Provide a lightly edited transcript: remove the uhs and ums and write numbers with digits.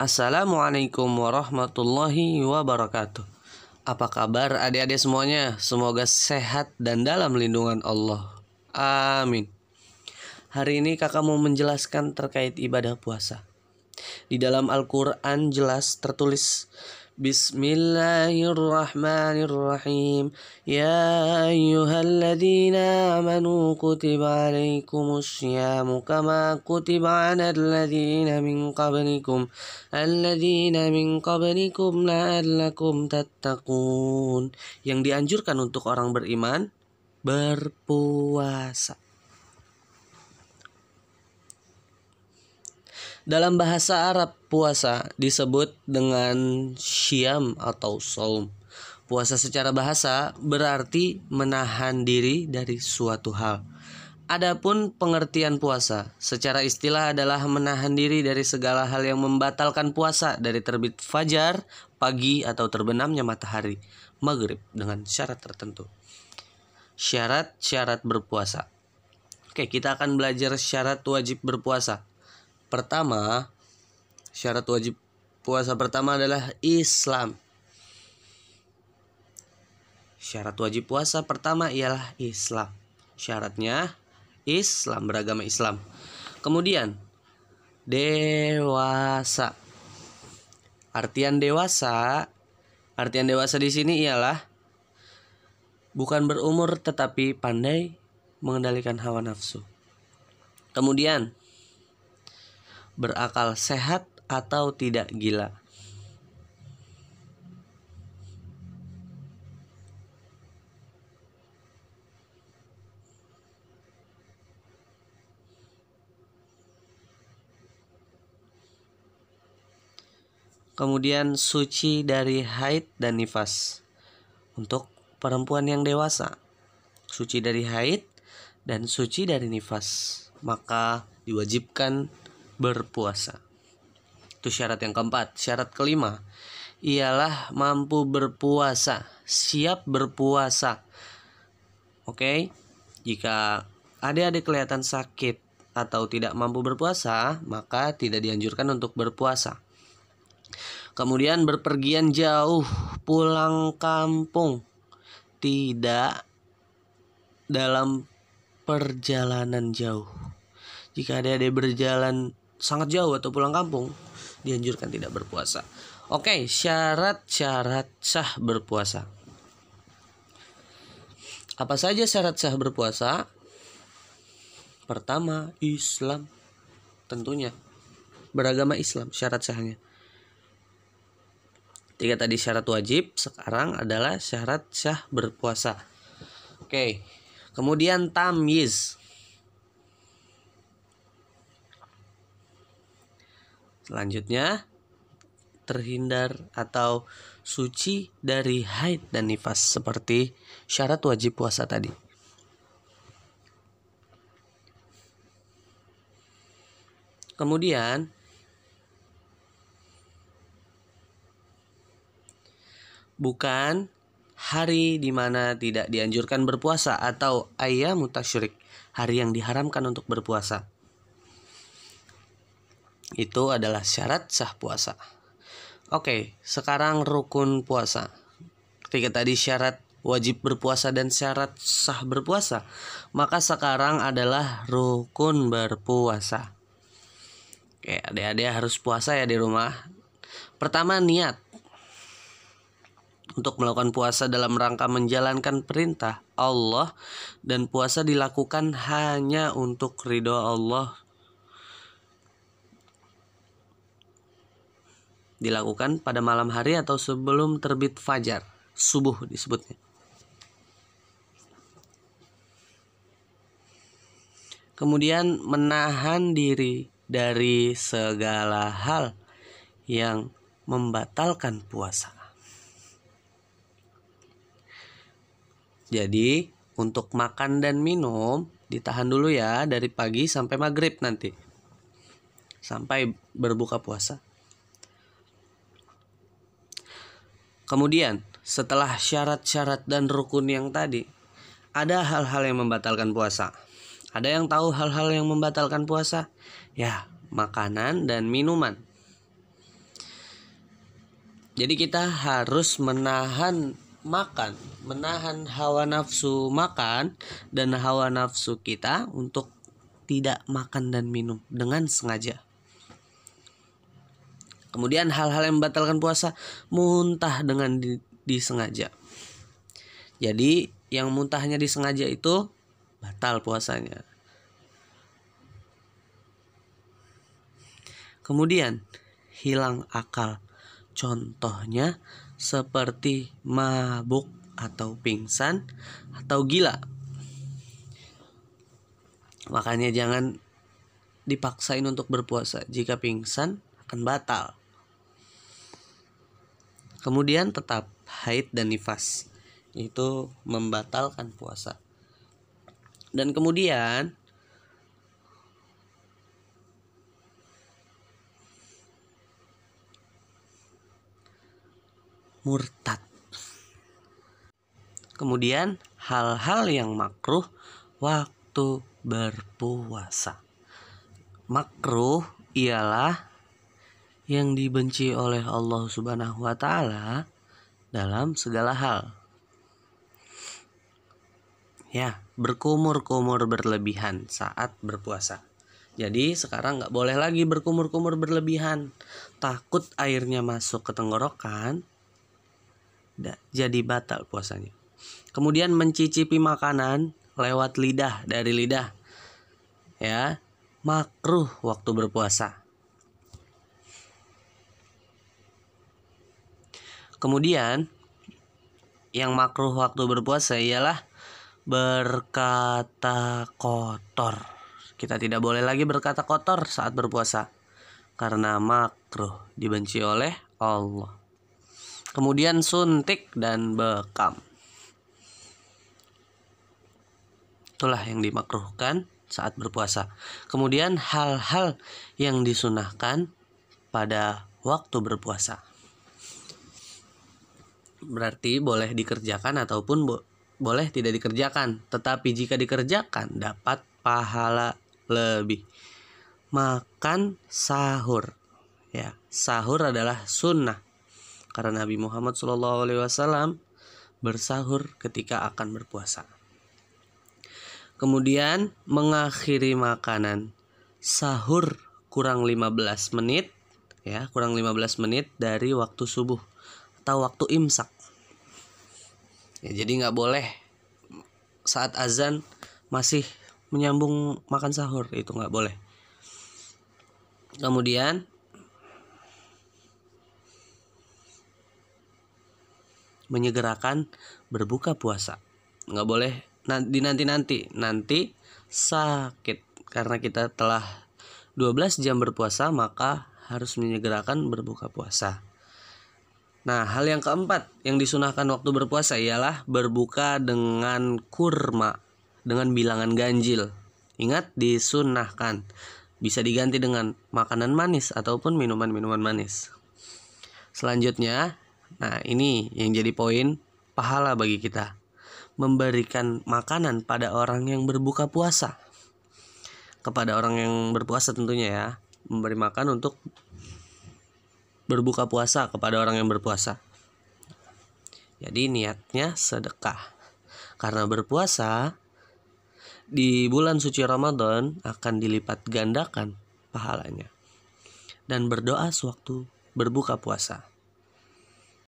Assalamualaikum warahmatullahi wabarakatuh. Apa kabar adik-adik semuanya? Semoga sehat dan dalam lindungan Allah. Amin. Hari ini kakak mau menjelaskan terkait ibadah puasa. Di dalam Al-Quran jelas tertulis Bismillahirrahmanirrahim. Ya ayyuhalladzina amanu kutiba alaikumus syiyamu kama kutiba alal ladzina min qablikum la'allakum tattaqun. Yang dianjurkan untuk orang beriman berpuasa. Dalam bahasa Arab, puasa disebut dengan syiyam atau shaum. Puasa secara bahasa berarti menahan diri dari suatu hal. Adapun pengertian puasa secara istilah adalah menahan diri dari segala hal yang membatalkan puasa dari terbit fajar, pagi atau terbenamnya matahari, maghrib dengan syarat tertentu. Syarat-syarat berpuasa. Oke, kita akan belajar syarat wajib berpuasa. Pertama, syarat wajib puasa pertama adalah Islam. Syarat wajib puasa pertama ialah Islam. Syaratnya Islam, beragama Islam. Kemudian dewasa. Artian dewasa di sini ialah bukan berumur tetapi pandai mengendalikan hawa nafsu. Kemudian berakal sehat atau tidak gila. Kemudian suci dari haid dan nifas. Untuk perempuan yang dewasa, suci dari haid dan suci dari nifas, maka diwajibkan berpuasa. Itu syarat yang keempat. Syarat kelima ialah mampu berpuasa, siap berpuasa. Oke, jika adik-adik kelihatan sakit atau tidak mampu berpuasa, maka tidak dianjurkan untuk berpuasa. Kemudian berpergian jauh, pulang kampung, tidak dalam perjalanan jauh. Jika adik-adik berjalan sangat jauh atau pulang kampung, dianjurkan tidak berpuasa. Oke, syarat-syarat sah berpuasa. Apa saja syarat sah berpuasa? Pertama, Islam. Tentunya beragama Islam syarat sahnya. Tiga tadi syarat wajib, sekarang adalah syarat sah berpuasa. Oke. Kemudian tamyiz. Selanjutnya, terhindar atau suci dari haid dan nifas seperti syarat wajib puasa tadi. Kemudian, bukan hari di mana tidak dianjurkan berpuasa atau ayyamut tasyrik, hari yang diharamkan untuk berpuasa. Itu adalah syarat sah puasa. Oke, sekarang rukun puasa. Ketika tadi syarat wajib berpuasa dan syarat sah berpuasa, maka sekarang adalah rukun berpuasa. Oke, adik-adik harus puasa ya di rumah. Pertama, niat untuk melakukan puasa dalam rangka menjalankan perintah Allah, dan puasa dilakukan hanya untuk ridho Allah. Dilakukan pada malam hari atau sebelum terbit fajar, subuh disebutnya. Kemudian menahan diri dari segala hal yang membatalkan puasa. Jadi untuk makan dan minum ditahan dulu ya, dari pagi sampai maghrib nanti, sampai berbuka puasa. Kemudian setelah syarat-syarat dan rukun yang tadi, ada hal-hal yang membatalkan puasa. Ada yang tahu hal-hal yang membatalkan puasa? Ya, makanan dan minuman. Jadi kita harus menahan makan, menahan hawa nafsu makan dan hawa nafsu kita untuk tidak makan dan minum dengan sengaja. Kemudian hal-hal yang membatalkan puasa, muntah dengan disengaja. Jadi yang muntahnya disengaja itu batal puasanya. Kemudian hilang akal. Contohnya seperti mabuk atau pingsan atau gila. Makanya jangan dipaksain untuk berpuasa. Jika pingsan akan batal. Kemudian tetap haid dan nifas. Itu membatalkan puasa. Dan kemudian murtad. Kemudian hal-hal yang makruh waktu berpuasa. Makruh ialah yang dibenci oleh Allah Subhanahu wa taala dalam segala hal. Ya, berkumur-kumur berlebihan saat berpuasa. Jadi sekarang gak boleh lagi berkumur-kumur berlebihan. Takut airnya masuk ke tenggorokan, jadi batal puasanya. Kemudian mencicipi makanan lewat lidah, dari lidah. Ya, makruh waktu berpuasa. Kemudian yang makruh waktu berpuasa ialah berkata kotor. Kita tidak boleh lagi berkata kotor saat berpuasa karena makruh, dibenci oleh Allah. Kemudian suntik dan bekam. Itulah yang dimakruhkan saat berpuasa. Kemudian hal-hal yang disunahkan pada waktu berpuasa. Berarti boleh dikerjakan ataupun boleh tidak dikerjakan. Tetapi jika dikerjakan dapat pahala lebih. Makan sahur. Ya, sahur adalah sunnah. Karena Nabi Muhammad SAW bersahur ketika akan berpuasa. Kemudian mengakhiri makanan. Sahur kurang 15 menit. Ya, kurang 15 menit dari waktu subuh atau waktu imsak. Ya, jadi gak boleh saat azan masih menyambung makan sahur. Itu gak boleh. Kemudian menyegerakan berbuka puasa. Nggak boleh nanti sakit. Karena kita telah 12 jam berpuasa, maka harus menyegerakan berbuka puasa. Nah, hal yang keempat yang disunahkan waktu berpuasa ialah berbuka dengan kurma, dengan bilangan ganjil. Ingat, disunahkan. Bisa diganti dengan makanan manis ataupun minuman-minuman manis. Selanjutnya, nah ini yang jadi poin pahala bagi kita. Memberikan makanan pada orang yang berbuka puasa. Kepada orang yang berpuasa tentunya ya. Memberi makan untuk berbuka puasa kepada orang yang berpuasa. Jadi niatnya sedekah. Karena berpuasa di bulan suci Ramadan akan dilipat gandakan pahalanya. Dan berdoa sewaktu berbuka puasa.